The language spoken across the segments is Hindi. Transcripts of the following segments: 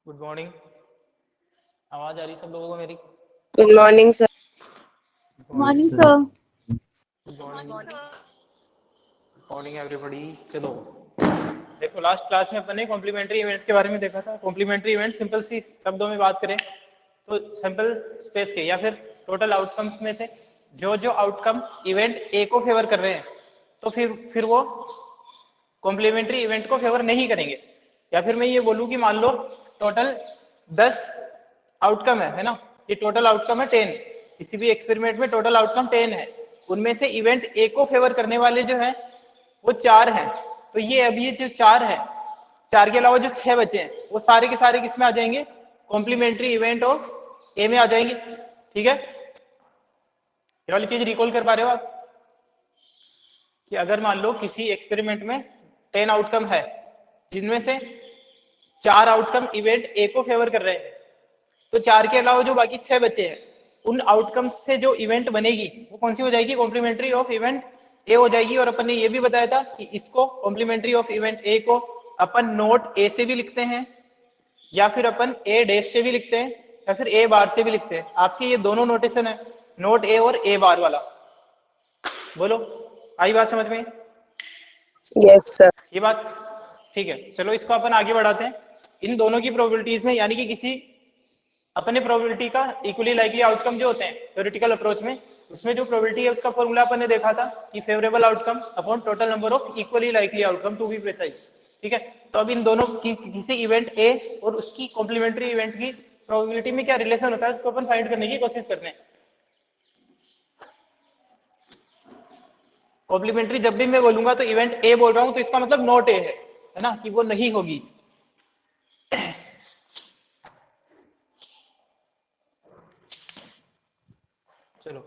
Good morning. आवाज आ रही सब लोगों को मेरी? Good morning sir. Morning sir. Good morning. Morning everybody. चलो देखो, लास्ट क्लास में अपन ने कॉम्प्लीमेंट्री इवेंट के बारे में देखा था। कॉम्प्लीमेंट्री इवेंट सिंपल सी शब्दों में बात करें तो सिंपल स्पेस के या फिर टोटल आउटकम्स में से जो जो आउटकम इवेंट ए को फेवर कर रहे हैं तो फिर वो कॉम्प्लीमेंट्री इवेंट को फेवर नहीं करेंगे। या फिर मैं ये बोलूँ कि मान लो टोटल 10 आउटकम है ना, ये टोटल आउटकम है 10। किसी भी एक्सपेरिमेंट में टोटल आउटकम 10 है, उनमें से इवेंट ए को फेवर करने वाले जो है वो 4 हैं। तो ये अभी ये जो 4 है, 4 के अलावा जो 6 बचे हैं वो सारे के सारे किस में आ जाएंगे? कॉम्प्लीमेंट्री इवेंट ऑफ ए में आ जाएंगे। ठीक है, ये वाली चीज रिकॉल कर पा रहे हो आप कि अगर मान लो किसी एक्सपेरिमेंट में 10 आउटकम है जिनमें से 4 आउटकम इवेंट ए को फेवर कर रहे हैं, तो 4 के अलावा जो बाकी 6 बचे हैं उन आउटकम से जो इवेंट बनेगी वो कौन सी हो जाएगी? कॉम्प्लीमेंट्री ऑफ इवेंट ए हो जाएगी। और अपन ने ये भी बताया था कि इसको कॉम्प्लीमेंट्री ऑफ इवेंट ए को अपन नोट ए से भी लिखते हैं या फिर अपन ए डैश से भी लिखते हैं या फिर ए बार से भी लिखते हैं। आपके ये दोनों नोटेशन है, नोट ए और ए बार वाला। बोलो, आई बात समझ में? Yes sir. ये बात ठीक है। चलो इसको अपन आगे बढ़ाते हैं। इन दोनों की प्रोबेबिलिटीज में, यानी कि किसी अपने प्रोबेबिलिटी का इक्वली लाइकली आउटकम जो होते हैं थ्योरेटिकल अप्रोच में, उसमें जो प्रोबेबिलिटी है उसका फॉर्मूला अपन ने देखा था कि favourable outcome upon total number of equally likely outcome to be precise. ठीक है, तो अब इन दोनों की किसी इवेंट ए और उसकी कॉम्प्लीमेंट्री इवेंट की प्रोबेबिलिटी में क्या रिलेशन होता है उसको अपन फाइंड करने की कोशिश करते हैं। कॉम्प्लीमेंट्री जब भी मैं बोलूंगा तो इवेंट ए बोल रहा हूं तो इसका मतलब नॉट ए है ना, कि वो नहीं होगी। चलो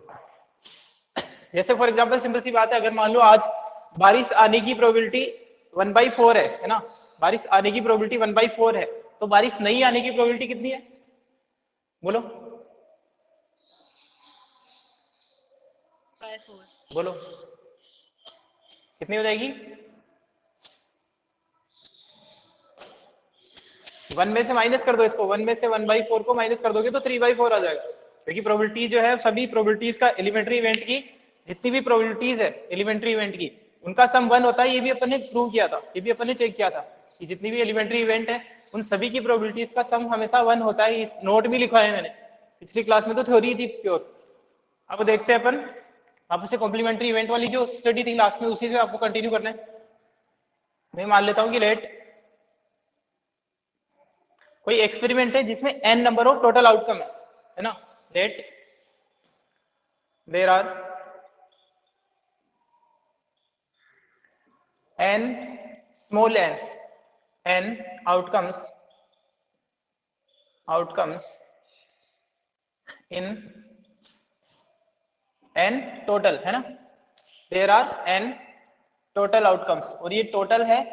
जैसे फॉर एग्जांपल सिंपल सी बात है, अगर मान लो आज बारिश आने की प्रोबेबिलिटी 1/4 है ना, बारिश आने की प्रोबेबिलिटी 1/4 है, तो बारिश नहीं आने की प्रोबेबिलिटी कितनी है? बोलो बोलो, कितनी हो जाएगी? 1 में से माइनस कर दो इसको, 1 में से 1/4 को माइनस कर दोगे तो 3/4 आ जाएगा। क्योंकि प्रोबेबिलिटी जो है सभी प्रोबेबिलिटीज का एलिमेंट्री इवेंट की जितनी भी प्रोबेबिलिटीज है एलिमेंट्री इवेंट की उनका सम 1 होता है। ये भी अपन ने प्रूव किया था, ये भी अपन ने चेक किया था कि जितनी भी एलिमेंट्री इवेंट है उन सभी की प्रोबेबिलिटीज का सम हमेशा 1 होता है। इस नोट भी लिखा है मैंने, पिछली क्लास में तो थ्योरी थी प्योर। अब देखते हैं अपन वापस से कॉम्प्लीमेंट्री इवेंट वाली जो स्टडी थी लास्ट में उसी से आपको कंटिन्यू करना है। मैं मान लेता हूँ कि लेट कोई एक्सपेरिमेंट है जिसमें n number of total outcome है ना, let there are n small n outcomes in n total है ना, there are n total outcomes. और ये टोटल है,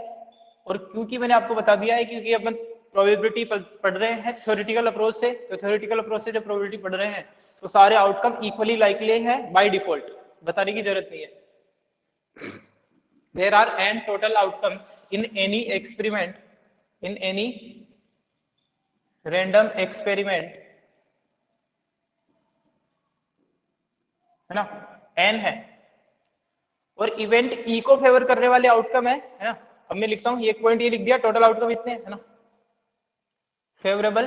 और क्योंकि मैंने आपको बता दिया है क्योंकि अपन प्रोबेबिलिटी पढ़ रहे हैं थ्योरेटिकल अप्रोच से, तो थ्योरेटिकल अप्रोच से जब प्रोबेबिलिटी पढ़ रहे हैं तो सारे आउटकम इक्वली लाइकली है बाय डिफॉल्ट, बताने की जरूरत नहीं है। There are n total outcomes in any experiment, in any random experiment है ना, n है और इवेंट ई को फेवर करने वाले आउटकम है ना। अब मैं लिखता हूं, एक पॉइंट ये लिख दिया, टोटल आउटकम इतने है ना, favourable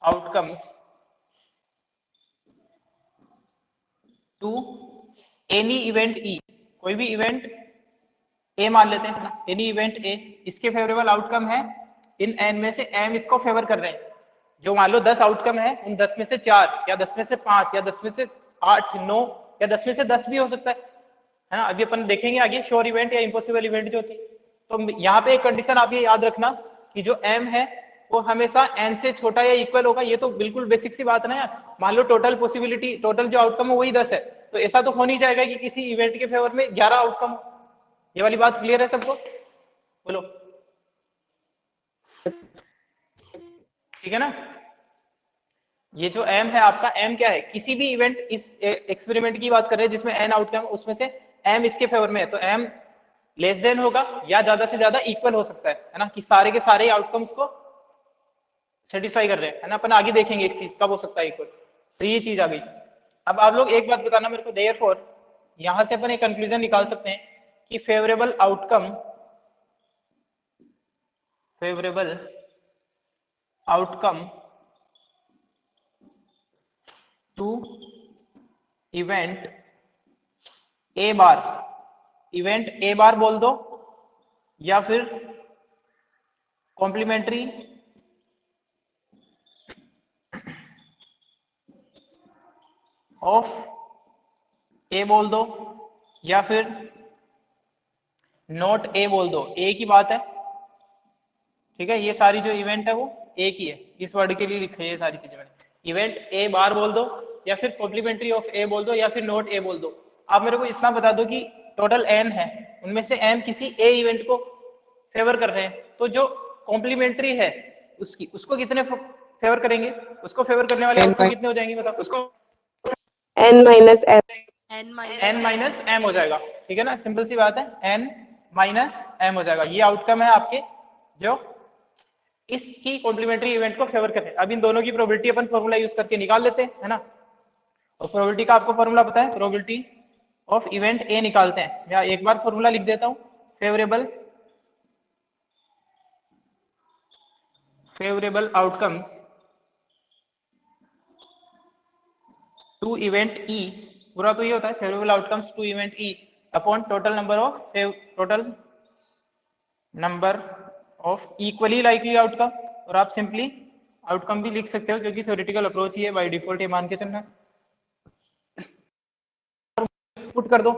outcomes to any event E, कोई भी इवेंट ए मान लेते हैं ना, एनी इवेंट ए, इसके फेवरेबल आउटकम है इन एन में से एम इसको फेवर कर रहे हैं। जो मान लो 10 आउटकम है, उन 10 में से 4 या 10 में से 5 या 10 में से 8 9 या 10 में से 10 भी हो सकता है ना। अभी अपन देखेंगे आगे श्योर इवेंट या इम्पॉसिबल इवेंट जो होती है। तो यहाँ पे एक कंडीशन आप ये याद रखना कि जो एम है वो हमेशा एन से छोटा या इक्वल होगा। ये तो बिल्कुल बेसिक सी बात है ना यार। मान लो टोटल पॉसिबिलिटी, टोटल जो आउटकम है वही 10 है, तो ऐसा तो हो नहीं जाएगा कि किसी इवेंट के फेवर में 11 आउटकम हो। ये वाली बात क्लियर है सबको? बोलो, ठीक है ना। ये जो एम है आपका, एम क्या है? किसी भी इवेंट, इस एक्सपेरिमेंट की बात कर रहे हैं जिसमें एन आउटकम, उसमें से एम इसके फेवर में है, तो एम लेस देन होगा या ज्यादा से ज्यादा इक्वल हो सकता है ना, कि सारे के सारे आउटकम्स को सेटिस्फाई कर रहे हैं, है ना। अपन आगे देखेंगे एक चीज कब हो सकता है इक्वल। तो ये चीज आ गई। अब आप लोग एक बात बताना मेरे को, देयरफॉर यहां से अपन एक कंक्लूजन निकाल सकते हैं कि favourable outcome to event A bar, event A bar बोल दो या फिर कॉम्प्लीमेंट्री ऑफ ए बोल दो या फिर नॉट ए बोल दो, ए की बात है, ठीक है। ये सारी जो इवेंट है वो ए की है, इस वर्ड के लिए लिखे ये सारी चीजें मैंने। इवेंट ए बार बोल दो या फिर कॉम्प्लीमेंट्री ऑफ ए बोल दो या फिर नॉट ए बोल दो। आप मेरे को इतना बता दो कि टोटल एन है, उनमें से एन किसी ए इवेंट को फेवर कर रहे हैं, तो जो कॉम्प्लीमेंट्री है उसको कितने फेवर करेंगे, उसको फेवर करने वाले आउटकम कितने हो जाएंगे बताओ। उसको n minus m. n minus m हो जाएगा, ठीक है ना, सिंपल सी बात है, n माइनस एम हो जाएगा। ये आउटकम है आपके जो इसकी कॉम्प्लीमेंट्री इवेंट को फेवर कर रहे हैं। अब इन दोनों की प्रोबेबिलिटी अपन फॉर्मूला यूज करके निकाल लेते हैं, है ना। और प्रोबेबिलिटी का आपको फॉर्मूला पता है, प्रोबेबिलिटी ऑफ इवेंट ए निकालते हैं। मैं एक बार फॉर्मूला लिख देता हूं, favourable outcomes to event E, पूरा तो ये होता है favourable outcomes to event E upon total number of equally likely outcome. और आप सिंपली आउटकम भी लिख सकते हो क्योंकि थ्योरेटिकल अप्रोच ही है, बाय डिफॉल्ट ये मान के चलना। पुट कर दो,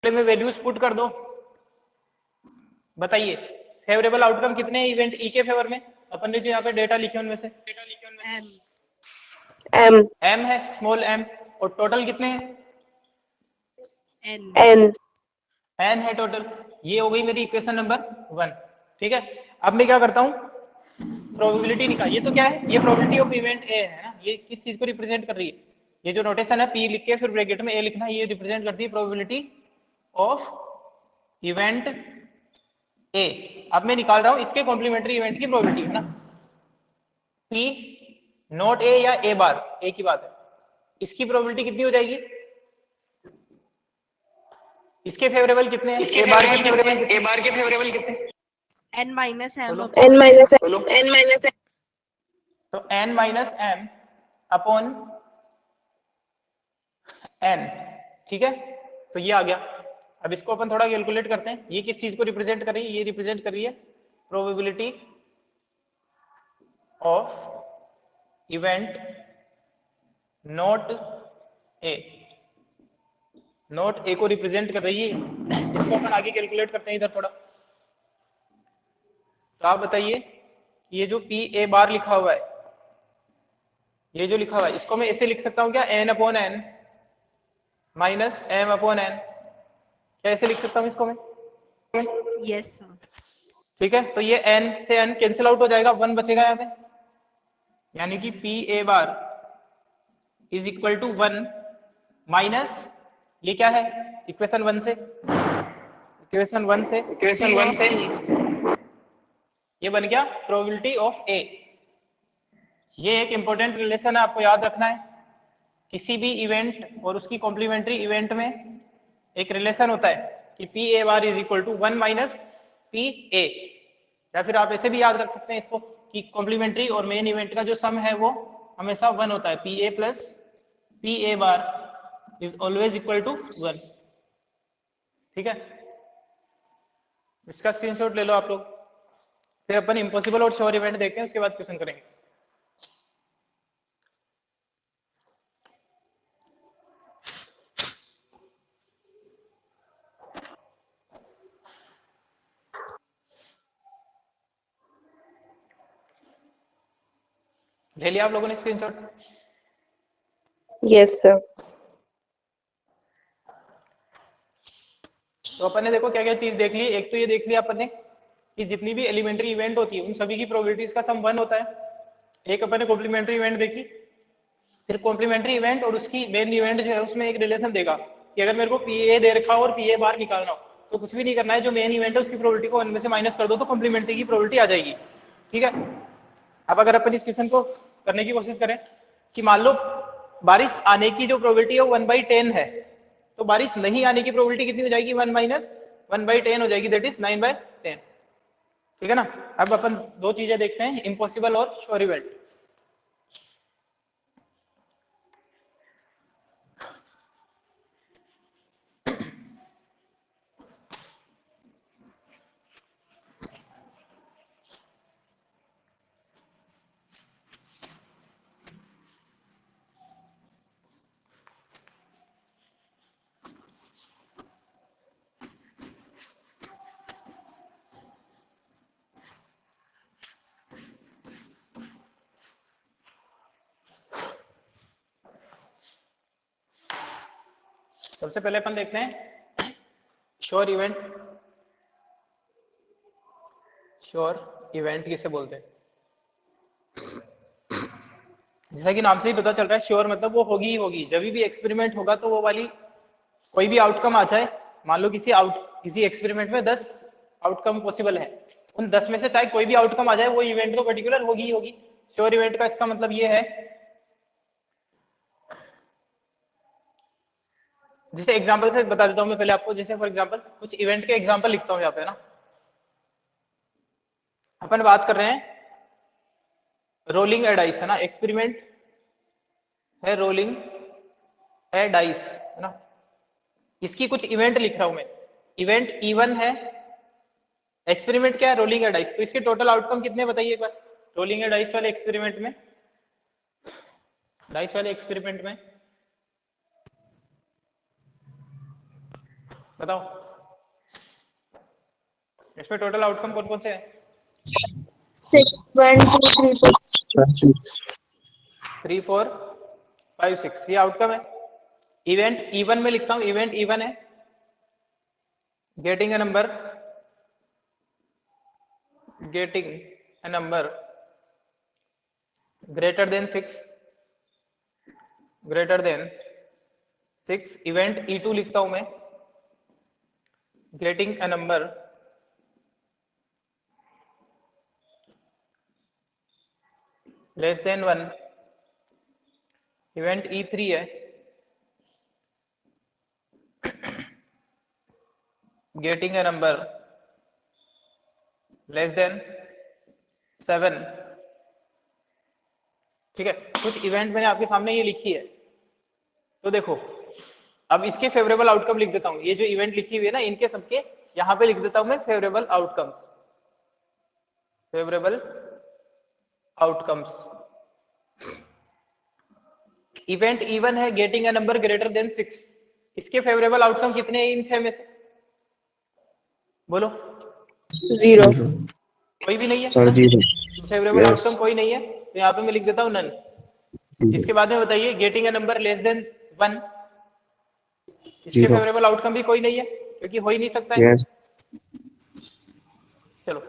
में वैल्यूज पुट कर दो, बताइए फेवरेबल आउटकम कितने हैं इवेंट ई के फेवर में। अपन ने जो यहाँ पे डेटा लिखे उनमें से m m है, स्मॉल m, और टोटल कितने हैं n n है टोटल। ये हो गई मेरी इक्वेशन नंबर 1, ठीक है। अब मैं क्या करता हूँ, प्रोबेबिलिटी निकाल। ये तो क्या है, ये प्रोबेबिलिटी ऑफ इवेंट ए है ना, ये किस चीज को रिप्रेजेंट कर रही है, ये जो नोटेशन है पी लिख के फिर ब्रैकेट में ए लिखना, ये रिप्रेजेंट करती है प्रोबेबिलिटी ऑफ इवेंट ए। अब मैं निकाल रहा हूं इसके कॉम्प्लीमेंट्री इवेंट की प्रोबेबिलिटी, है ना। पी नॉट ए या ए बार, ए की बात है, इसकी प्रोबेबिलिटी कितनी हो जाएगी, इसके फेवरेबल कितने हैं, ए बार के फेवरेबल कितने, n minus m n minus m. तो n minus m upon n, ठीक है। तो ये आ गया। अब इसको अपन थोड़ा कैलकुलेट करते हैं, ये किस चीज को रिप्रेजेंट कर रही है, ये रिप्रेजेंट कर रही है probability of event not a, not a को रिप्रेजेंट कर रही है। इसको अपन आगे कैलकुलेट करते हैं इधर थोड़ा। तो आप बताइए ये जो पी ए बार लिखा हुआ है, ये जो लिखा हुआ है इसको मैं ऐसे लिख सकता हूँ क्या, n upon n minus m upon n, क्या ऐसे लिख सकता हूँ इसको मैं, yes sir ठीक है। तो ये n से n कैंसिल आउट हो जाएगा, 1 बचेगा यहाँ पे, यानी कि P A bar is equal to 1 minus ये क्या है, इक्वेशन 1 से ये बन गया प्रोबेबिलिटी ऑफ ए। ये एक इंपॉर्टेंट रिलेशन है, आपको याद रखना है। किसी भी इवेंट और उसकी कॉम्प्लीमेंट्री इवेंट में एक रिलेशन होता है कि P A bar is equal to 1 minus P A, या फिर आप ऐसे भी याद रख सकते हैं इसको कि कॉम्प्लीमेंट्री और मेन इवेंट का जो सम है वो हमेशा 1 होता है, P A plus P A bar is always equal to 1, ठीक है। इसका स्क्रीनशॉट ले लो आप लोग, फिर अपन इम्पॉसिबल और श्योर इवेंट देखते हैं, उसके बाद क्वेश्चन करेंगे। ले लिया आप लोगों ने स्क्रीनशॉट? Yes sir. तो अपन ने देखो क्या क्या चीज देख ली। एक तो ये देख लिया अपन ने कि जितनी भी एलिमेंट्री इवेंट होती है उन सभी की प्रोबेबिलिटीज का सम 1 होता है। एक अपन ने कॉम्प्लीमेंट्री इवेंट देखी, फिर कॉम्प्लीमेंट्री इवेंट और उसकी मेन इवेंट जो है उसमें एक रिलेशन देगा कि अगर मेरे को पी ए दे रखा हो और पी ए बाहर निकालना हो तो कुछ भी नहीं करना है, जो मेन इवेंट है उसकी प्रोबेबिलिटी को 1 में से माइनस कर दो तो कॉम्प्लीमेंट्री की प्रोबेबिलिटी आ जाएगी। ठीक है, अब अगर अपन इस क्वेश्चन को करने की कोशिश करें कि मान लो बारिश आने की जो प्रोबेबिलिटी है वो 1/10 है, तो बारिश नहीं आने की प्रोबेबिलिटी कितनी हो जाएगी, 1 माइनस 1/10 हो जाएगी, दैट इज 9/10। ठीक है ना। अब अपन दो चीजें देखते हैं, इम्पॉसिबल और श्योर इवेंट। सबसे पहले अपन देखते हैं श्योर इवेंट। श्योर इवेंट किसे बोलते हैं, जैसा कि नाम से ही पता चल रहा है श्योर मतलब वो होगी ही होगी, जब भी एक्सपेरिमेंट होगा तो वो वाली कोई भी आउटकम आ जाए, मान लो किसी एक्सपेरिमेंट में 10 आउटकम पॉसिबल है, उन 10 में से चाहे कोई भी आउटकम आ जाए वो इवेंट तो पर्टिकुलर होगी ही होगी। श्योर इवेंट का इसका मतलब ये है, जैसे एग्जांपल से बता देता हूं मैं पहले आपको, जैसे फॉर एग्जांपल कुछ इवेंट के एग्जांपल लिखता हूं यहाँ पे ना। अपन बात कर रहे हैं रोलिंग ए डाइस, है ना, एक्सपेरिमेंट है रोलिंग ए डाइस, है ना। इसकी कुछ इवेंट लिख रहा हूं मैं, इवेंट E1 है, एक्सपेरिमेंट क्या है, रोलिंग ए डाइस, तो इसके टोटल आउटकम कितने बताइए एक बार, रोलिंग ए डाइस वाले एक्सपेरिमेंट में, डाइस वाले एक्सपेरिमेंट में बताओ, इसमें टोटल आउटकम कौन कौन से हैं, 6, 1, 2, 3, 4, 3, 4, 5, 6, ये आउटकम है। इवेंट E1 में लिखता हूं, इवेंट E1 है getting a number greater than 6। Event E2 लिखता हूं मैं getting a number less than 1। Event E3 है getting a number less than 7। ठीक है, कुछ इवेंट मैंने आपके सामने ये लिखी है, तो देखो अब इसके फेवरेबल आउटकम लिख देता हूं, ये जो इवेंट लिखी हुई है ना इनके सबके यहां पे लिख देता हूं मैं favourable outcomes, favourable outcomes. Event E1 है getting a number greater than 6, इसके फेवरेबल आउटकम कितने हैं इन 6 में से, बोलो 0, कोई भी नहीं है, सर 0। Favourable Yes. आउटकम कोई नहीं है, तो यहाँ पे मैं लिख देता हूँ नन। इसके बाद में बताइए getting a number less than 1, इसके 0. फेवरेबल आउटकम भी कोई नहीं है क्योंकि हो ही नहीं सकता है। Yes. चलो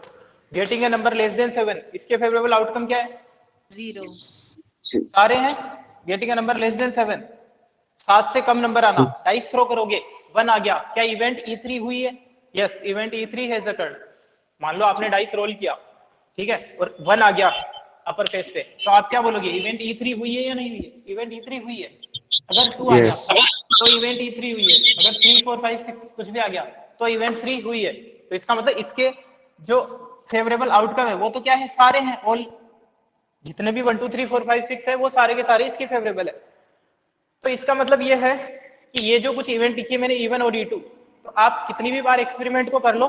getting a number less than 7, इसके फेवरेबल आउटकम क्या है, 0, सारे हैं getting a number less than 7, 7 से कम नंबर आना, डाइस थ्रो करोगे 1 आ गया, क्या इवेंट E3 हुई है, yes event E3 has occurred. मान लो आपने डाइस रोल किया, ठीक है, और 1 आ गया अपर फेस पे, तो आप क्या बोलोगे, इवेंट E3 हुई है या नहीं हुई है, इवेंट E3 हुई है। अगर 2 आ गया Yes. तो इवेंट E3 हुई है, अगर 3, 4, 5, 6 कुछ भी आ गया तो इवेंट 3 हुई है। तो इसका मतलब इसके जो फेवरेबल आउटकम है वो तो क्या है, सारे हैं, ऑल जितने भी 1, 2, 3, 4, 5, 6 है वो सारे के सारे इसके फेवरेबल है। तो इसका मतलब ये है कि ये जो कुछ इवेंट लिखी है मैंने E1 और E2, तो आप कितनी भी बार एक्सपेरिमेंट को कर लो,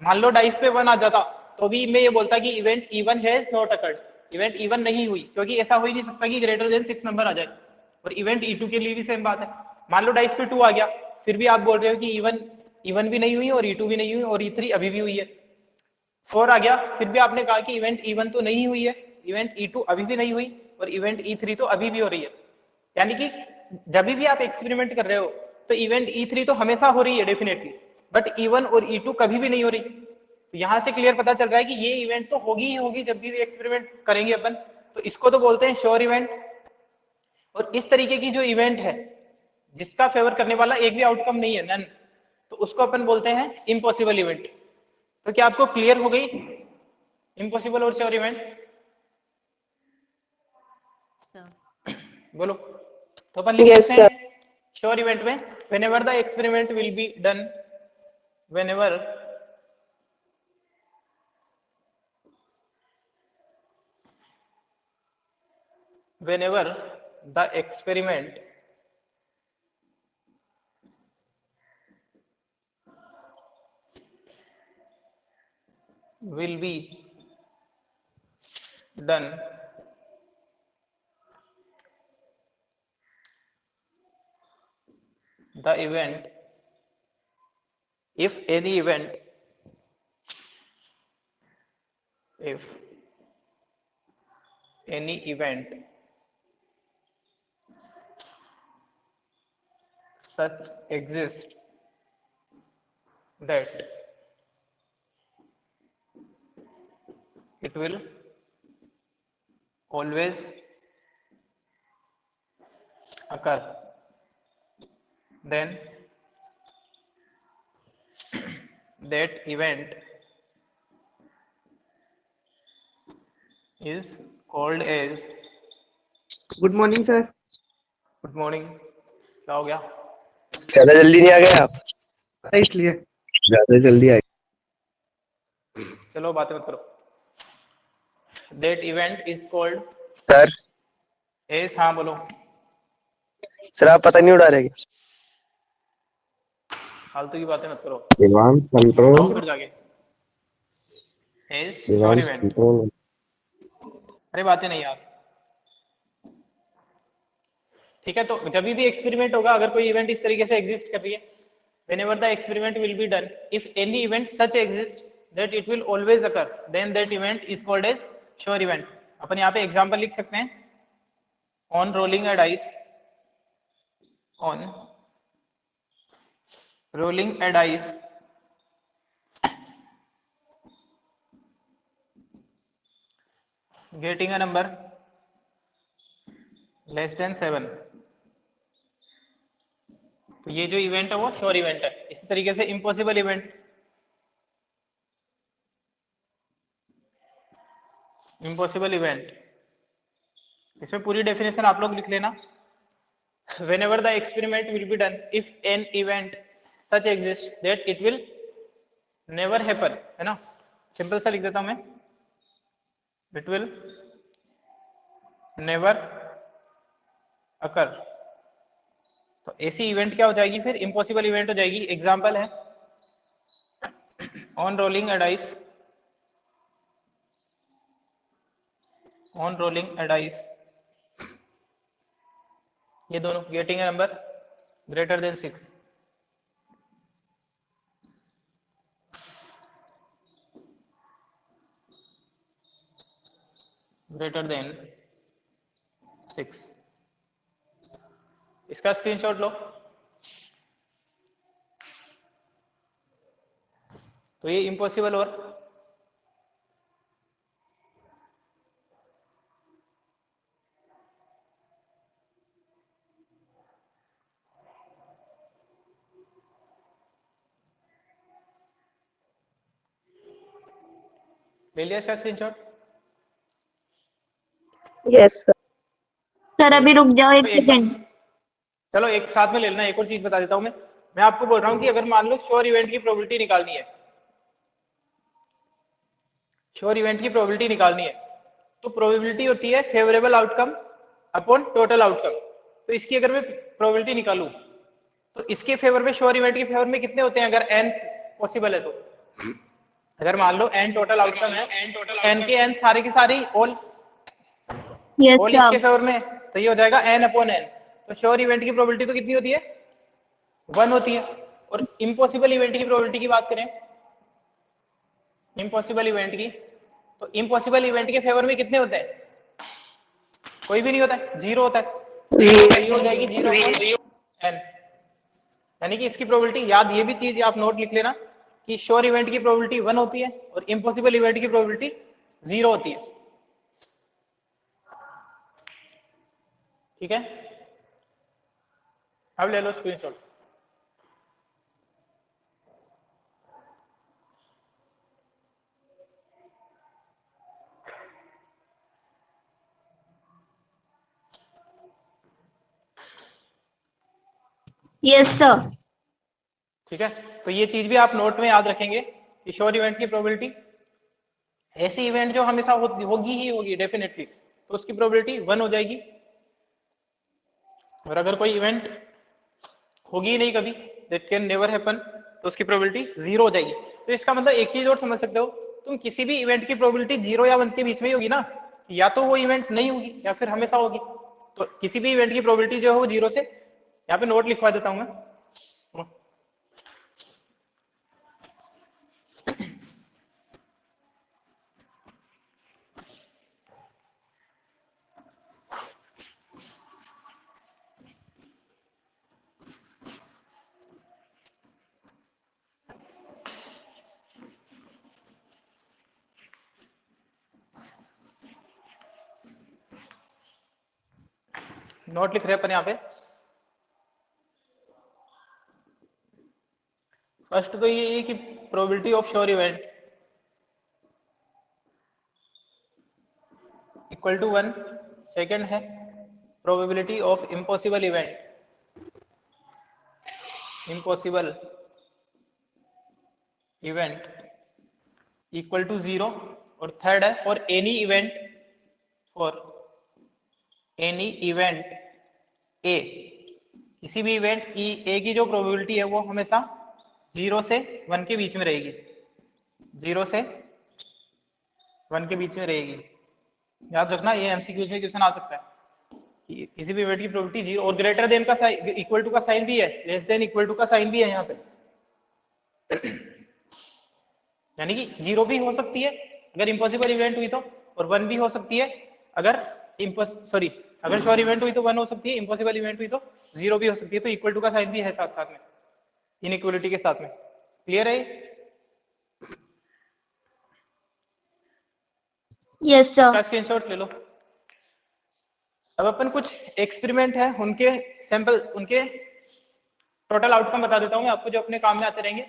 मान लो डाइस पे 1 आ जाता तो भी मैं ये बोलता कि event E1 has not occurred, event E1 नहीं हुई, क्योंकि ऐसा हो ही नहीं सकता कि ग्रेटर देन 6 नंबर आ जाए। और इवेंट E2 के लिए भी सेम बात है, मान लो डाइस पे 2 आ गया, फिर भी आप बोल रहे हो कि E1 भी नहीं हुई और E2 भी नहीं हुई और E3 अभी भी हुई है। 4 आ गया, फिर भी आपने कहा कि इवेंट E1 तो नहीं हुई है, इवेंट E2 अभी भी नहीं हुई और इवेंट E3 तो अभी भी हो रही है। यानी कि जब भी आप एक्सपेरिमेंट कर रहे हो तो इवेंट E3 तो हमेशा हो रही है डेफिनेटली, बट E1 और E2 कभी भी नहीं हो रही। तो यहां से क्लियर पता चल रहा है कि ये इवेंट तो होगी ही होगी जब भी एक्सपेरिमेंट करेंगे अपन, तो इसको तो बोलते हैं श्योर इवेंट। और इस तरीके की जो इवेंट है जिसका फेवर करने वाला एक भी आउटकम नहीं है, नन, तो उसको अपन बोलते हैं इम्पॉसिबल इवेंट। तो क्या आपको क्लियर हो गई इम्पॉसिबल और श्योर इवेंट? Sir. बोलो। तो अपन लिख Yes, लेते sir. हैं श्योर इवेंट में whenever the experiment will be done, whenever the experiment will be done, the event, if any event, if any event such exists that it will always occur, then that event is called as good morning sir. Good morning. क्या हो गया? ज्यादा जल्दी नहीं आ गए आप? इसलिए ज्यादा जल्दी आ चलो बातें मत करो। that event is called sir. as, हाँ बोलो। सर आप पता नहीं उड़ा रहे क्या? फालतू की बातें मत करो, एडवांस बताओ कंट्रोल, फिर जाके। as sure advance event. Control. अरे बातें नहीं यार। ठीक है, तो जब भी एक्सपेरिमेंट होगा, अगर कोई इवेंट इस तरीके से एग्जिस्ट कर रही है, whenever the experiment will be done, if any event such exists that it will always occur, then that event is called as sure event. अपन यहाँ पे एग्जांपल लिख सकते हैं, on rolling a dice, on rolling a dice, getting a number less than 7, तो ये जो इवेंट है वो श्योर इवेंट है। इसी तरीके से इम्पॉसिबल इवेंट, इम्पॉसिबल इवेंट, इसमें पूरी डेफिनेशन आप लोग लिख लेना। whenever the experiment will be done, if an event such exists that it will never happen, है ना, सिंपल सा लिख देता हूं मैं, it will never occur, तो ऐसी इवेंट क्या हो जाएगी फिर? इम्पॉसिबल इवेंट हो जाएगी। एग्जांपल है on rolling a dice, on rolling a dice, ये दोनों getting a number greater than 6, greater than 6, इसका स्क्रीनशॉट लो। तो ये इम्पॉसिबल और ले लिया इसका स्क्रीनशॉट? Yes, sir. सर अभी रुक जाओ एक तो एक बार सेकंड। चलो एक साथ में ले लेना। एक और चीज बता देता हूं मैं आपको बोल रहा हूं कि अगर मान लो श्योर इवेंट की प्रोबेबिलिटी निकालनी है, श्योर इवेंट की प्रोबेबिलिटी निकालनी है, तो प्रोबेबिलिटी होती है favourable outcome upon total outcome. तो इसकी अगर मैं प्रोबेबिलिटी निकालूं तो इसके फेवर में, श्योर इवेंट के फेवर में कितने होते हैं अगर n पॉसिबल है तो? अगर मान लो n टोटल आउटकम है, n के n सारे की सारी ऑल यस ऑल इसके सर। फेवर में, तो ये हो जाएगा n अपॉन n। तो श्योर इवेंट की प्रोबेबिलिटी तो कितनी होती है? 1 होती है। और इम्पॉसिबल इवेंट की प्रोबेबिलिटी की बात करें, इम्पॉसिबल इवेंट की, तो इम्पॉसिबल इवेंट के फेवर में कितने होते हैं? कोई भी नहीं होता है, 0 होता है। तो ये हो जाएगी 0 n, यानी कि इसकी प्रोबेबिलिटी, याद ये भी चीज आप नोट लिख लेना कि श्योर इवेंट की प्रोबेबिलिटी 1 होती है और इम्पॉसिबल इवेंट की प्रोबेबिलिटी 0 होती है। ठीक है? अब ले लो स्क्रीनशॉट। Yes, sir. ठीक है, तो ये चीज भी आप नोट में याद रखेंगे कि श्योर इवेंट की प्रोबेबिलिटी, ऐसी इवेंट जो हमेशा होगी ही होगी डेफिनेटली, तो उसकी प्रोबेबिलिटी 1 हो जाएगी। और अगर कोई इवेंट होगी ही नहीं कभी, दैट कैन नेवर हैपन, तो उसकी प्रोबेबिलिटी 0 हो जाएगी। तो इसका मतलब एक चीज और समझ सकते हो, तुम किसी भी इवेंट की प्रोबेबिलिटी 0 या 1 के बीच में ही होगी ना, या तो वो इवेंट नहीं होगी या फिर हमेशा होगी। तो किसी भी इवेंट की प्रोबेबिलिटी जो है वो 0 से, यहाँ पे नोट लिखवा देता हूं मैं, नोट लिख रहे हैं अपन यहाँ पे। फर्स्ट तो ये है कि probability of sure event equal to 1। Second है probability of impossible event equal to 0। और थर्ड है फॉर एनी इवेंट ए, किसी भी इवेंट ए की जो प्रोबेबिलिटी है वो हमेशा 0 से 1 के बीच में रहेगी, 0 से 1 के बीच में रहेगी। याद रखना, ये एमसीक्यूज में क्वेश्चन आ सकता है कि किसी भी इवेंट की प्रोबेबिलिटी 0 और ग्रेटर देन का साइन, इक्वल टू का साइन भी है, लेस देन इक्वल टू का साइन भी है यहाँ पे। यानी कि 0 भी हो सकती है अगर इम्पॉसिबल इवेंट हुई तो, और 1 भी हो सकती है अगर अगर श्योर इवेंट हुई तो 1 हो सकती है, इम्पॉसिबल इवेंट हुई तो 0 भी हो सकती है। तो इक्वल टू का साइन भी है साथ साथ में, इनइक्वलिटी के साथ में। क्लियर है? Yes, इसका sir. स्क्रीनशॉट ले लो। अब अपन कुछ एक्सपेरिमेंट है उनके सैंपल, उनके टोटल आउटकम बता देता हूँ मैं आपको, जो अपने काम में आते रहेंगे।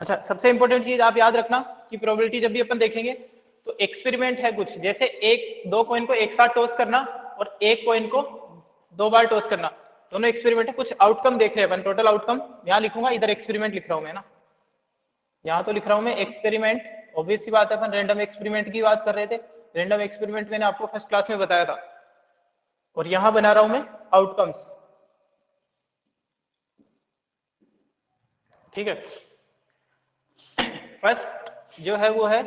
अच्छा, सबसे इंपॉर्टेंट चीज आप याद रखना कि प्रोबेबिलिटी जब भी अपन देखेंगे तो एक्सपेरिमेंट है कुछ, जैसे दो कॉइन को एक साथ टॉस करना और एक कॉइन को 2 बार टॉस करना, दोनों एक्सपेरिमेंट है। कुछ आउटकम देख रहे हैं अपन, टोटल आउटकम यहाँ लिखूंगा, इधर एक्सपेरिमेंट लिख रहा हूं मैं ना, यहाँ तो लिख रहा हूं मैं एक्सपेरिमेंट। ऑब्वियस सी बात है, अपन रैंडम एक्सपेरिमेंट की बात कर रहे थे। रैंडम एक्सपेरिमेंट मैंने आपको फर्स्ट क्लास में बताया था, और यहां बना रहा हूं मैं आउटकम्स। ठीक है, फर्स्ट जो है वो है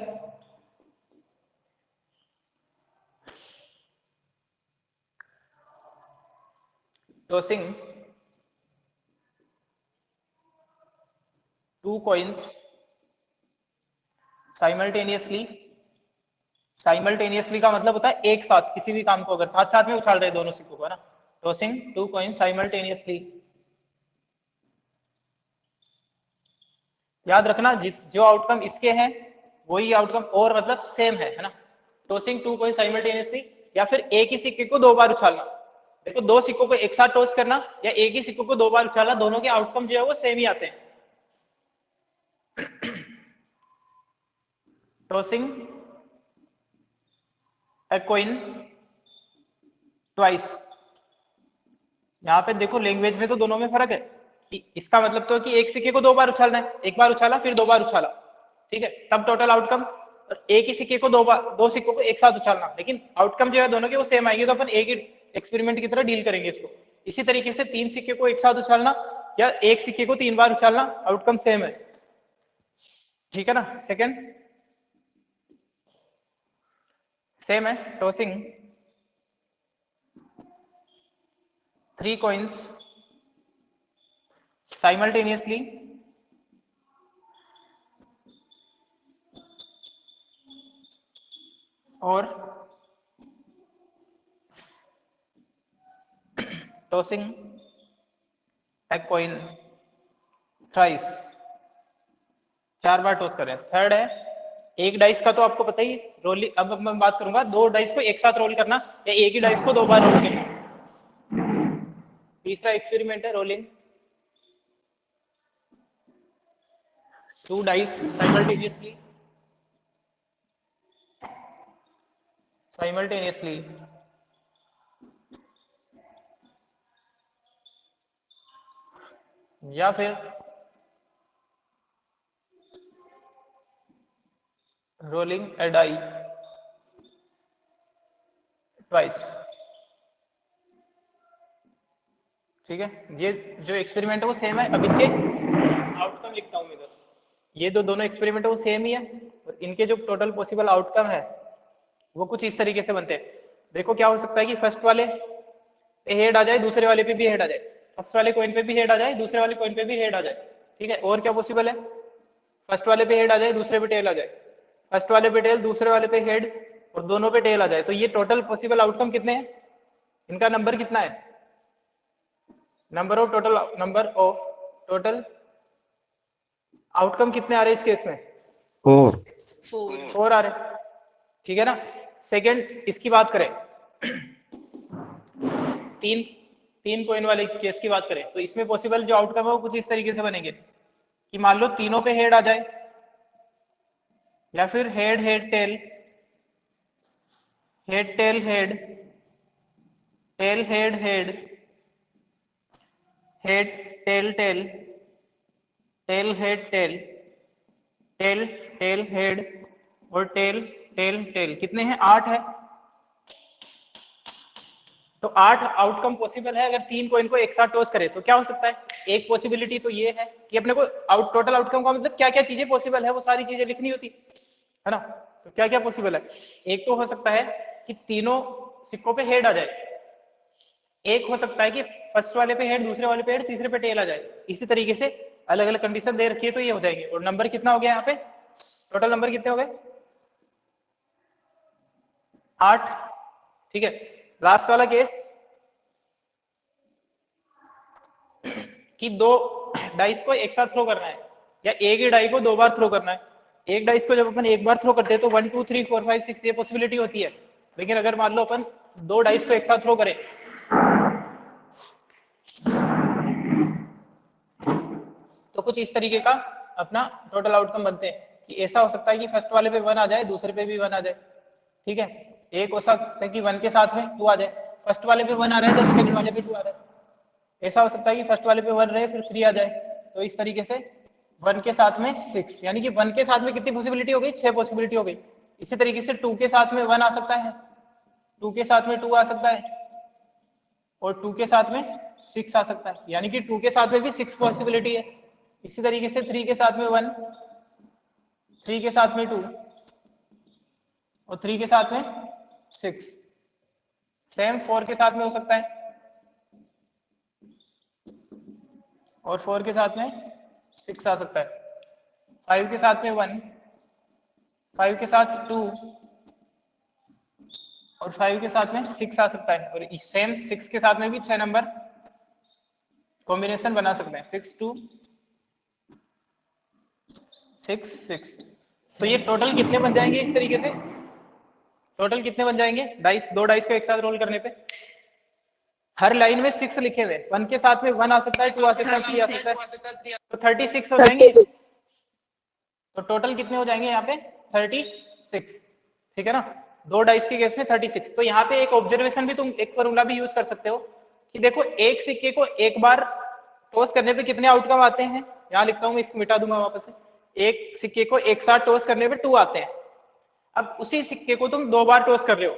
टॉसिंग 2 coins साइमल्टेनियसली का मतलब होता है एक साथ, किसी भी काम को अगर साथ साथ में उछाल रहे दोनों सिक्कों को, है ना। Tossing 2 coins simultaneously. याद रखना जो आउटकम इसके हैं वही आउटकम और मतलब सेम है ना। टॉसिंग 2 coins साइमल्टेनियसली, या फिर एक ही सिक्के को 2 बार उछालना। देखो, 2 सिक्कों को एक साथ टॉस करना या एक ही सिक्कों को 2 बार उछालना, दोनों के आउटकम जो है वो सेम ही आते हैं। टॉसिंग a coin twice, यहाँ पे देखो लैंग्वेज में तो दोनों में फर्क है कि इसका मतलब तो है कि एक सिक्के को 2 बार उछालना है, एक बार उछाला फिर 2 बार उछाला, ठीक है, तब टोटल आउटकम। और एक ही सिक्के को 2 सिक्कों को एक साथ उछालना, लेकिन आउटकम जो है दोनों के वो सेम आएंगे, तो अपन एक ही एक्सपेरिमेंट की तरह डील करेंगे इसको। इसी तरीके से 3 सिक्के को एक साथ उछालना या एक सिक्के को 3 बार उछालना, आउटकम सेम है, ठीक है ना। सेकेंड सेम है, टॉसिंग 3 coins simultaneously और टॉसिंग a coin thrice, 4 बार टॉस करें। थर्ड है एक डाइस का तो आपको पता ही रोलिंग। अब मैं बात करूंगा दो डाइस को एक साथ रोल करना या एक ही डाइस को दो बार रोल करना। तीसरा एक्सपेरिमेंट है रोलिंग टू डाइस साइमल्टेनियसली या फिर रोलिंग a die twice। ठीक है, ये जो एक्सपेरिमेंट है वो सेम है। अब इनके आउटकम लिखता हूं मैं इधर। ये दोनों एक्सपेरिमेंट है वो सेम ही है और इनके जो टोटल पॉसिबल आउटकम है वो कुछ इस तरीके से बनते हैं। देखो क्या हो सकता है कि फर्स्ट वाले पे हेड आ जाए, दूसरे वाले पे भी हेड आ जाए, फर्स्ट वाले कॉइन पे भी हेड आ जाए, दूसरे वाले कॉइन पे भी हेड आ जाए। ठीक है, और क्या पॉसिबल है? फर्स्ट वाले पे हेड आ जाए, दूसरे पे टेल आ जाए, फर्स्ट वाले पे टेल, दूसरे वाले पे हेड और दोनों पे टेल आ जाए। तो ये टोटल पॉसिबल आउटकम कितने हैं? इनका नंबर कितना है? नंबर ऑफ टोटल आउटकम कितने आ रहे हैं इस केस में? 4। 4 आ रहे। ठीक है ना। सेकंड इसकी बात करें, तीन कॉइन वाले केस की बात करें तो इसमें पॉसिबल जो आउटकम है वो कुछ इस तरीके से बनेंगे कि मान लो तीनों पे हेड आ जाए या फिर head head tail head tail head tail head head head tail tail tail head tail tail tail head और टेल टेल टेल। कितने हैं? 8 है। तो 8 आउटकम पॉसिबल है अगर तीन कॉइन को एक साथ टॉस करें। तो क्या हो सकता है? एक पॉसिबिलिटी तो ये है कि अपने को टोटल आउटकम का मतलब क्या क्या चीजें पॉसिबल है वो सारी चीजें लिखनी होती है ना। तो क्या क्या पॉसिबल है? एक तो हो सकता है कि तीनों सिक्कों पे हेड आ जाए, एक हो सकता है कि फर्स्ट वाले पे हेड, दूसरे वाले पे हेड, तीसरे पे टेल आ जाए। इसी तरीके से अलग अलग कंडीशन दे रखी है तो ये हो जाएंगे। और नंबर कितना हो गया यहाँ पे? टोटल नंबर कितने हो गए? 8। ठीक है, लास्ट वाला केस कि दो डाइस को एक साथ थ्रो करना है या एक ही डाई को दो बार थ्रो करना है। एक डाइस को जब अपन एक बार थ्रो करते हैं तो 1 2 3 4 5 6 ये पॉसिबिलिटी होती है। लेकिन अगर मान लो अपन दो डाइस को एक साथ थ्रो करें तो कुछ इस तरीके का अपना टोटल आउटकम बनते हैं कि ऐसा हो सकता है कि फर्स्ट वाले पे 1 आ जाए, दूसरे पे भी 1 आ जाए। ठीक है, एक हो सकता है कि 1 के साथ में 2 आ जाए, फर्स्ट वाले पे 1 आ रहा है जब सेकंड वाले पे 2 आ रहा है। ऐसा हो सकता है कि फर्स्ट वाले पे 1 रहे फिर 3 आ जाए। तो इस तरीके से 1 के साथ में 6, यानी कि 1 के साथ में कितनी पॉसिबिलिटी हो गई? 6 पॉसिबिलिटी हो गई। इसी तरीके से 2 के साथ में 1 आ सकता है, 2 के साथ में 2 आ सकता है और 2 के साथ में 6 आ सकता है, यानी कि 2 के साथ में भी 6 पॉसिबिलिटी है। इसी तरीके से 3 के साथ में 1, 3 के साथ में 2 और 3 के साथ में 6। सेम 4 के साथ में हो सकता है और 4 के साथ में 6 आ सकता है। 5 के साथ में 1, 5 के साथ 2 और 5 के साथ में 6 आ सकता है। और सेम 6 के साथ में भी 6 नंबर कॉम्बिनेशन बना सकते हैं, 6 2 6 6। तो ये टोटल कितने बन जाएंगे इस तरीके से? टोटल कितने बन जाएंगे डाइस, दो डाइस को एक साथ रोल करने पे? हर लाइन में 6 लिखे हुए, 1 के साथ में 1 आ सकता है, 2 आ सकता है, 3 आ सकता है, तो 36 हो जाएंगे। तो टोटल कितने हो जाएंगे यहाँ पे? 36। ठीक है ना, दो डाइस के केस में 36। तो यहाँ पे एक ऑब्जर्वेशन भी तुम एक फॉर्मूला भी यूज कर सकते हो कि देखो एक सिक्के को एक बार टॉस करने पे कितने आउटकम आते हैं। यहाँ लिखता हूँ मैं, इसको मिटा दूंगा वापस से। एक सिक्के को एक साथ टॉस करने पे 2 आते हैं। अब उसी सिक्के को तुम दो बार टॉस कर रहे हो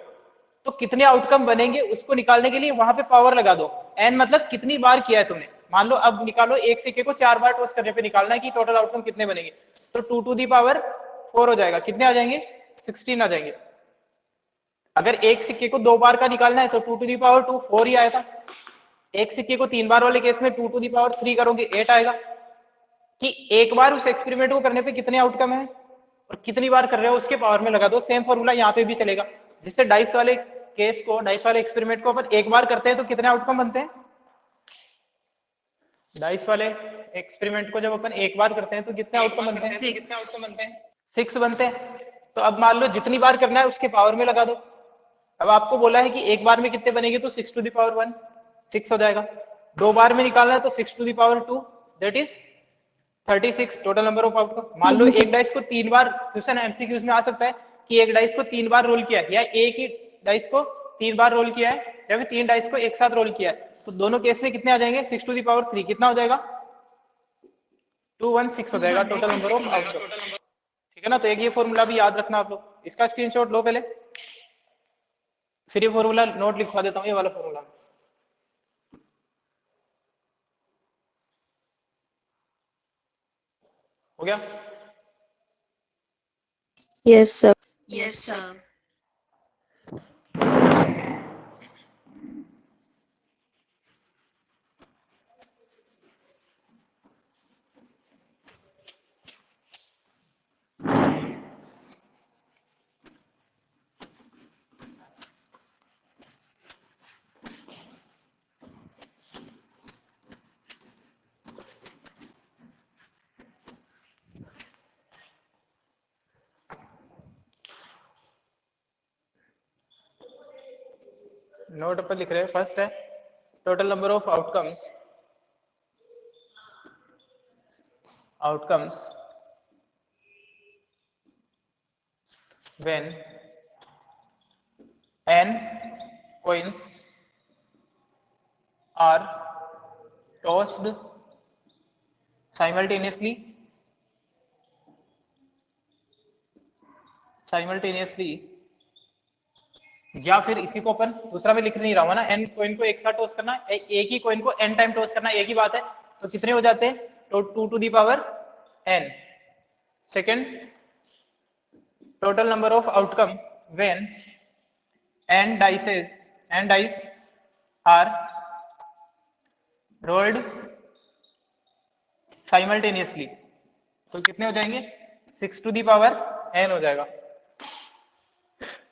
तो कितने आउटकम बनेंगे उसको निकालने के लिए वहां पे पावर लगा दो। एन मतलब कितनी बार किया है तुमने। मान लो अब निकालो, एक सिक्के को 4 बार टॉस करने पे निकालना है कि टोटल आउटकम कितने बनेंगे। तो 2 टू दी पावर 4 हो जाएगा। कितने आ जाएंगे? 16 आ जाएंगे। अगर एक सिक्के को 2 बार का निकालना है तो 2 टू दी पावर 2 4 ही आएगा। एक सिक्के को 3 बार वाले केस में 2 टू दी पावर 3 करोगे 8 आएगा। कि एक बार उस एक्सपेरिमेंट को करने पे कितने आउटकम है और कितनी बार कर रहे हो उसके पावर में लगा दो। सेम फॉर्मूला यहाँ पे भी चलेगा, जिससे डाइस वाले केस को, डाइस वाले एक्सपेरिमेंट को अपन एक बार करते हैं तो कितने आउटकम बनते हैं। डाइस वाले एक्सपेरिमेंट को जब अपन एक बार करते हैं तो कितने आउटकम बनते हैं? 6 बनते हैं। तो अब मान लो जितनी बार करना है उसके पावर में लगा दो। अब आपको बोला है कि एक बार में कितने बनेंगे, तो 6 टू द पावर 1 6 हो जाएगा। 2 बार में निकालना है तो 6 to the power 2 that is 36 total number of outcome. मान लो एक डाइस को 3 बार, क्वेश्चन एमसीक्यूज में आ सकता है कि एक डाइस को 3 बार रोल किया है, या एक ही डाइस को 3 बार रोल किया है, या फिर 3 डाइस को एक साथ रोल किया है। तो दोनों केस में कितने आ जाएंगे, 6 टू द पावर 3 कितना हो जाएगा, 216 हो जाएगा टोटल नंबर ऑफ आउटकम। ठीक है ना। तो एक ये फॉर्मूला भी याद रखना आप लोग, इसका स्क्रीनशॉट लो पहले, फिर ये फॉर्मूला नोट लिखवा देता हूँ, ये वाला फॉर्मूला। हो गया। Yes, sir. Yes, sir. Note पर लिख रहे हैं। फर्स्ट है total number of outcomes when n coins are tossed simultaneously या फिर इसी को अपन दूसरा में लिख नहीं रहा हूं ना, n कॉइन को एक साथ टॉस करना, एक ही कॉइन को n टाइम टॉस करना, एक ही बात है। तो कितने हो जाते हैं, तो 2 to the power n। Second total number of outcome when n dice are rolled simultaneously, तो कितने हो जाएंगे, 6 टू दी पावर n हो जाएगा।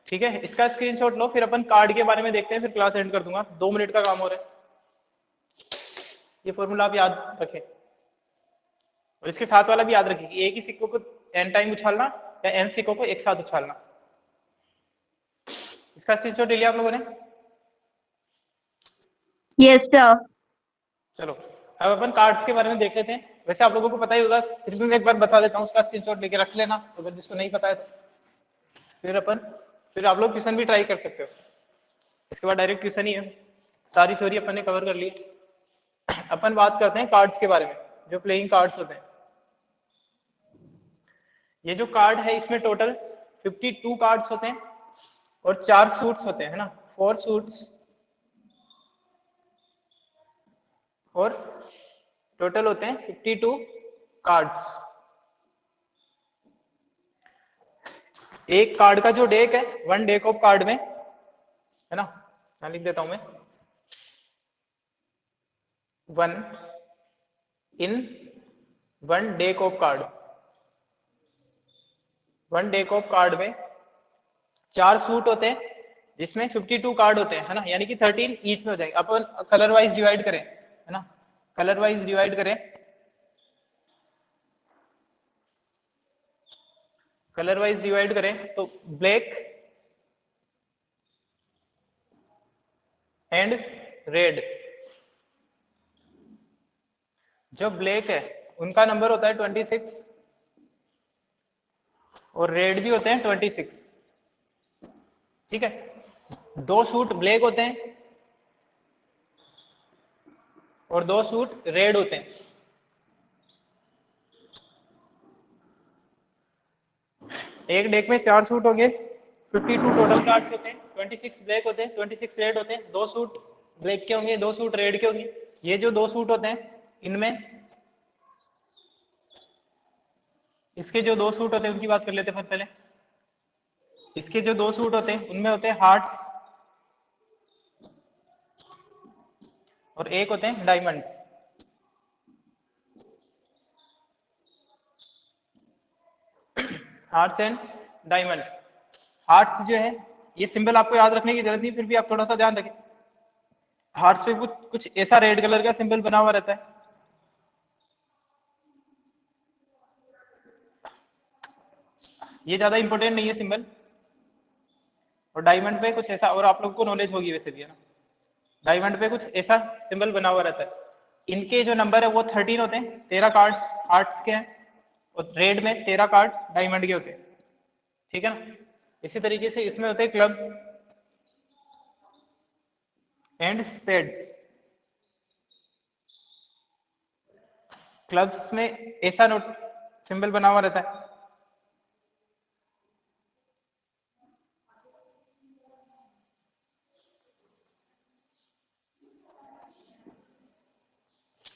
ठीक है, इसका स्क्रीनशॉट लो, फिर अपन कार्ड के बारे में देखते हैं, फिर क्लास एंड कर दूंगा, 2 मिनट का काम हो रहा है। ये फॉर्मूला आप याद रखें, और इसके साथ वाला भी याद रखें कि एक ही सिक्कों को n टाइम उछालना या n सिक्कों को एक साथ उछालना। इसका स्क्रीनशॉट ले लिया आप लोगों ने। Yes, sir. चलो अब अपन कार्ड्स के बारे में देख लेते हैं। वैसे आप लोगों को पता ही होगा, फिर भी मैं एक बार बता देता हूँ, उसका स्क्रीनशॉट लेके रख लेना, अगर जिसको नहीं पता है तो। फिर आप लोग ट्यूशन भी ट्राई कर सकते हो, इसके बाद डायरेक्ट ट्यूशन ही है। सारी थ्योरी अपन ने कवर कर ली। अपन बात करते हैं कार्ड्स के बारे में, जो प्लेइंग कार्ड्स होते हैं। ये जो कार्ड है इसमें टोटल 52 कार्ड्स होते हैं और 4 सूट्स होते हैं, है ना, 4 सूट्स, और टोटल होते हैं 52 कार्ड्स। एक कार्ड का जो डेक है, 1 डेक ऑफ कार्ड में, है ना, मैं लिख देता हूं मैं, 1 इन 1 deck of card. 1 deck of card में 4 सूट होते हैं जिसमें 52 कार्ड होते हैं, है ना, यानी कि 13 ईच में हो जाएंगे। अपन कलर वाइज डिवाइड करें, है ना, कलर वाइज डिवाइड करें, तो ब्लैक एंड रेड। जो ब्लैक है उनका नंबर होता है 26 और रेड भी होते हैं 26। ठीक है, 2 सूट ब्लैक होते हैं और 2 सूट रेड होते हैं। एक डेक में 4 सूट होंगे, 52 टोटल कार्ड्स होते हैं, 26 ब्लैक होते हैं, 26 रेड होते हैं, 2 सूट ब्लैक के होंगे, 2 सूट रेड के होंगे। ये जो 2 सूट होते हैं इनमें, इसके जो 2 सूट होते हैं उनकी बात कर लेते हैं पहले। इसके जो 2 सूट होते हैं उनमें होते हैं हार्ट्स और एक होते हैं diamonds. Hearts and diamonds. Hearts जो है, ये सिंबल आपको याद रखने की जरूरत नहीं, फिर भी आप थोड़ा सा ध्यान रखें। हार्ट्स पे कुछ ऐसा रेड कलर का सिंबल बना हुआ रहता है। ये ज्यादा इंपॉर्टेंट नहीं है सिंबल। और डायमंड पे कुछ ऐसा, और आप लोगों को नॉलेज होगी वैसे भी, है ना, डायमंड पे कुछ ऐसा सिंबल बना हुआ रहता है। इनके जो नंबर है वो 13 होते हैं, 13 कार्ड हार्ट्स के हैं, और रेड में 13 कार्ड डायमंड के होते हैं, ठीक है ना। इसी तरीके से इसमें होते हैं क्लब एंड स्पेड्स। क्लब्स में ऐसा नोट सिंबल बना हुआ रहता है।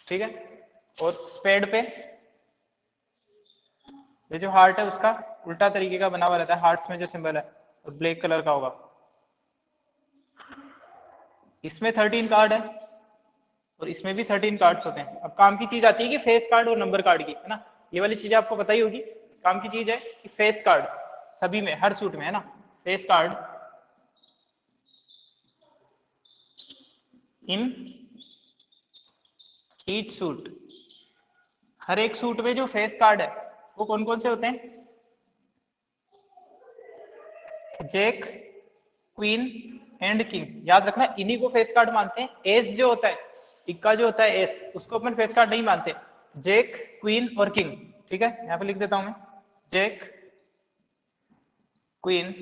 ठीक है, और स्पेड पे ये जो हार्ट है उसका उल्टा तरीके का बना हुआ रहता है, हार्ट्स में जो सिंबल है और ब्लैक कलर का होगा। इसमें 13 कार्ड है और इसमें भी 13 कार्ड्स होते हैं। अब काम की चीज आती है कि फेस कार्ड और नंबर कार्ड की, है ना। ये वाली चीजें आपको पता ही होगी। काम की चीज है कि फेस कार्ड सभी में, हर सूट में, है ना, face card in each suit. हर एक सूट में जो फेस कार्ड है वो कौन कौन से होते हैं? Jack, queen and king. याद रखना, इन्हीं को फेस कार्ड मानते हैं। एस जो होता है, इक्का जो होता है एस, उसको अपन फेस कार्ड नहीं मानते। जैक, क्वीन और किंग, ठीक है, यहां पे लिख देता हूं मैं, जैक, क्वीन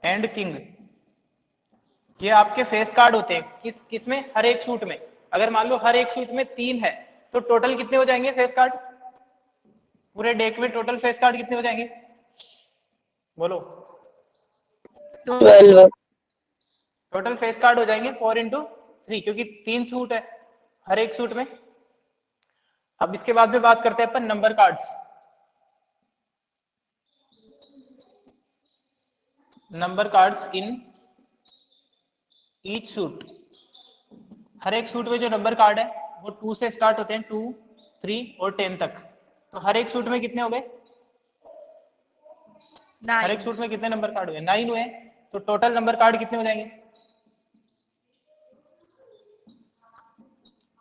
एंड किंग, ये आपके फेस कार्ड होते हैं। किसमें? हर एक सूट में। अगर मान लो हर एक सूट में 3 है तो टोटल कितने हो जाएंगे फेस कार्ड? पूरे डेक में टोटल फेस कार्ड कितने हो जाएंगे? बोलो। 12. टोटल फेस कार्ड हो जाएंगे 4 इंटू 3, क्योंकि 3 सूट है हर एक सूट में। अब इसके बाद में बात करते हैं अपन number cards. Number cards in each suit. हर एक सूट में जो नंबर कार्ड है वो 2 से स्टार्ट होते हैं, 2, 3 और 10 तक। तो हर एक सूट में कितने हो गए? हर एक 9. सूट में कितने नंबर कार्ड हुए? 9 हुए। तो टोटल नंबर कार्ड कितने हो जाएंगे?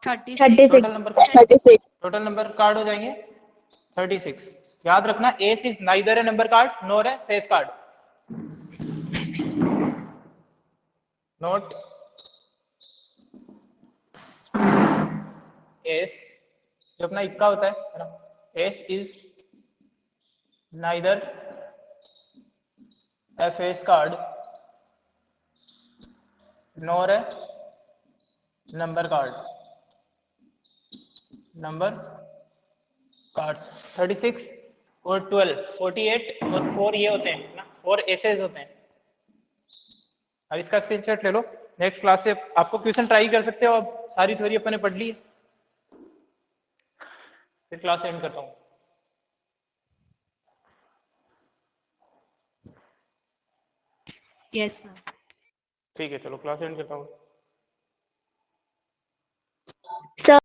36. 36. Total number card 36. Total number card हो जाएंगे 36। याद रखना, S is neither A number card nor a face card. Note S, जो अपना इक्का होता है ना, S is neither A face card nor a number card. Number cards 36 और 12, 48 और 4 ये होते हैं ना, 4 एसेज होते हैं। अब इसका स्क्रीनशॉट ले लो। नेक्स्ट क्लास से आपको क्वेश्चन ट्राई कर सकते हो। अब सारी थ्योरी अपने पढ़ ली है, फिर क्लास एंड करता हूँ। Yes, sir. ठीक है, चलो क्लास एंड करता हूँ।